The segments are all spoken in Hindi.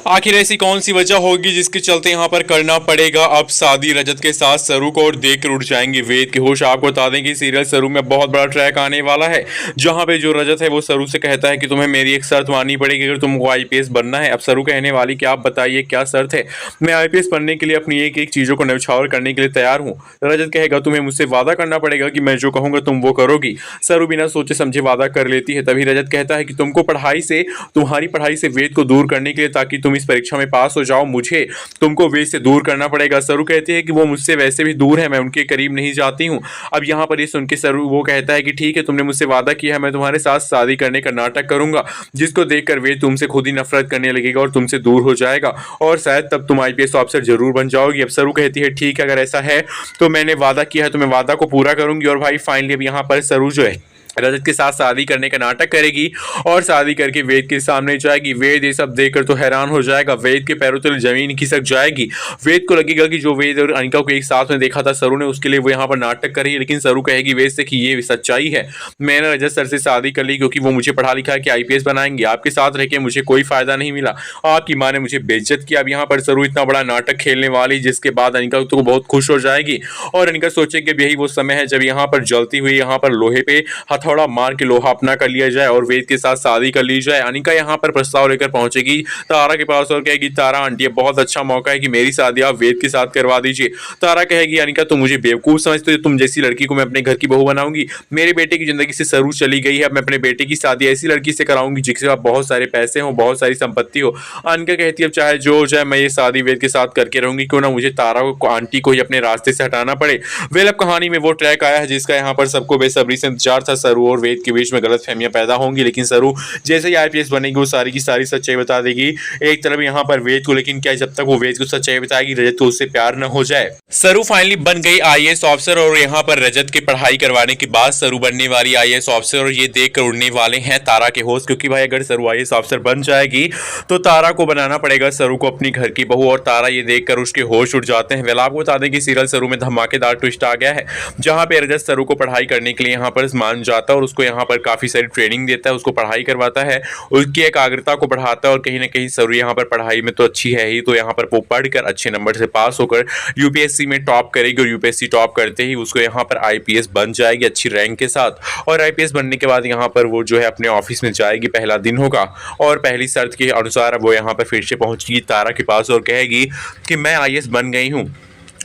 आखिर ऐसी कौन सी वजह होगी जिसके चलते यहाँ पर करना पड़ेगा अब शादी रजत के साथ। सरू को और देख कर उठ जाएंगे वेद के होश। आपको बता दें कि सीरियल सरू में बहुत बड़ा ट्रैक आने वाला है, जहां पे जो रजत है वो सरू से कहता है कि तुम्हें मेरी एक शर्त माननी पड़ेगी अगर तुमको आईपीएस बनना है। अब सरू कहने वाली कि आप बताइए क्या शर्त है। मैं आईपीएस बनने के लिए अपनी एक एक चीज़ों को न्यौछावर करने के लिए तैयार हूँ। रजत कहेगा तुम्हें मुझसे वादा करना पड़ेगा कि मैं जो कहूँगा तुम वो करोगी। सरू बिना सोचे समझे वादा कर लेती है। तभी रजत कहता है कि तुमको तुम्हारी पढ़ाई से वेद को दूर करने के लिए, ताकि तुम इस परीक्षा में पास हो जाओ, मुझे तुमको वेद से दूर करना पड़ेगा। सरू कहती है कि वो मुझसे वैसे भी दूर है, मैं उनके करीब नहीं जाती हूँ। अब यहाँ पर ये सुन के सरू वो कहता है कि ठीक है, तुमने मुझसे वादा किया है, मैं तुम्हारे साथ शादी करने का नाटक करूंगा, जिसको देखकर वेद तुमसे खुद ही नफरत करने लगेगा और तुमसे दूर हो जाएगा और शायद तब तुम आईपीएस ऑफिसर जरूर बन जाओगी। अब सरू कहती है ठीक है, अगर ऐसा है तो मैंने वादा किया है तो मैं वादा को पूरा करूंगी। और भाई फाइनली अब यहाँ पर सरू जो है रजत के साथ शादी करने का नाटक करेगी और शादी करके वेद के सामने जाएगी। वेद ये सब देखकर तो हैरान हो जाएगा, वेद के पैरों तले जमीन खिसक जाएगी। वेद को लगेगा कि जो वेद और अनिका को एक साथ में देखा था सरू ने, उसके लिए वो यहाँ पर नाटक कर रही है। लेकिन सरू कहेगी वेद से कि ये सच्चाई है, मैंने रजत सर से शादी कर ली क्योंकि वो मुझे पढ़ा लिखा के आईपीएस बनाएंगे, आपके साथ रह के मुझे कोई फायदा नहीं मिला, आपकी माँ ने मुझे बेइज्जत किया। अब यहाँ पर सरू इतना बड़ा नाटक खेलने वाली, जिसके बाद अनिका तो बहुत खुश हो जाएगी और अनिका सोचेगी कि यही वो समय है जब यहाँ पर जलती हुई यहाँ पर लोहे पे हथौड़ा मार के लोहा अपना कर लिया जाए और वेद के साथ शादी कर ली जाए। अनिका यहाँ पर प्रस्ताव लेकर पहुंचेगी तारा के पास और कहेगी तारा आंटी बहुत अच्छा मौका है कि मेरी शादी आप वेद के साथ करवा दीजिए। तारा कहेगी अनिका तुम मुझे बेवकूफ समझते हो, तुम जैसी लड़की को मैं अपने घर की बहू बनाऊंगी, मेरे बेटे की जिंदगी से सरू चली गई है, मैं अपने बेटे की शादी ऐसी लड़की से कराऊंगी जिसके पास बहुत सारे पैसे हो, बहुत सारी संपत्ति हो। अनिका कहती है अब चाहे जो हो जाए मैं ये शादी वेद के साथ करके रहूंगी, क्यों ना मुझे तारा को आंटी को ही अपने रास्ते से हटाना पड़े। वेल अब कहानी में वो ट्रैक आया है जिसका यहाँ पर सबको बेसब्री से इंतजार था। सरू और वेद के बीच में गलतफहमियां पैदा होंगी, लेकिन सरू जैसे ही आईपीएस बनेगी वो सारी की सारी सच्चाई बता देगी एक तरफ यहाँ पर वेद को। लेकिन क्या जब तक वो वेद को सच्चाई बताएगी रजत को उससे प्यार न हो जाए। सरू फाइनली बन गई आईएएस ऑफिसर और यहाँ पर रजत की पढ़ाई करवाने के बाद सरू बनने वाली आईएएस ऑफिसर और ये देखकर उड़ने वाले हैं तारा के होश, क्योंकि भाई अगर सरू आईएएस ऑफिसर बन जाएगी तो तारा को बनाना पड़ेगा सरू को अपनी घर की बहू, और तारा ये देखकर उसके होश उड़ जाते हैं। वेल आपको बता दें कि सीरियल सरू में धमाकेदार ट्विस्ट आ गया है, जहां पे रजत सरू को पढ़ाई करने के लिए यहाँ पर मान जाता है और उसको यहाँ पर काफी सारी ट्रेनिंग देता है, उसको पढ़ाई करवाता है, उसकी एकाग्रता को बढ़ाता है और कहीं ना कहीं सरू यहाँ पर पढ़ाई में तो अच्छी है ही, तो यहाँ पर वो पढ़कर अच्छे नंबर से पास होकर यूपीएससी में टॉप करेगी और यूपीएससी टॉप करते ही उसको यहाँ पर आईपीएस बन जाएगी अच्छी रैंक के साथ। और आईपीएस बनने के बाद यहाँ पर वो जो है अपने ऑफिस में जाएगी, पहला दिन होगा और पहली शर्त के अनुसार वो यहाँ पर फिर से पहुंचेगी तारा के पास और कहेगी कि मैं आईएएस बन गई हूँ।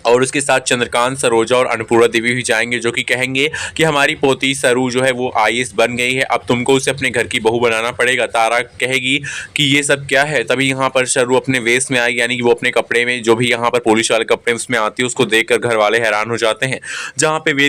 और उसके साथ चंद्रकांत, सरोजा और अन्नपूर्णा देवी भी जाएंगे, जो कि कहेंगे कि हमारी पोती सरू जो है वो आईएएस बन गई है, अब तुमको उसे अपने घर की बहू बनाना पड़ेगा। तारा कहेगी कि ये सब क्या है। तभी यहाँ पर सरू अपने वेश में आएगी, यानी कि वो अपने कपड़े में जो भी यहाँ पर पुलिस वाले कपड़े उसमें आती है, उसको देखकर घर वाले हैरान हो जाते हैं। जहाँ पे वेद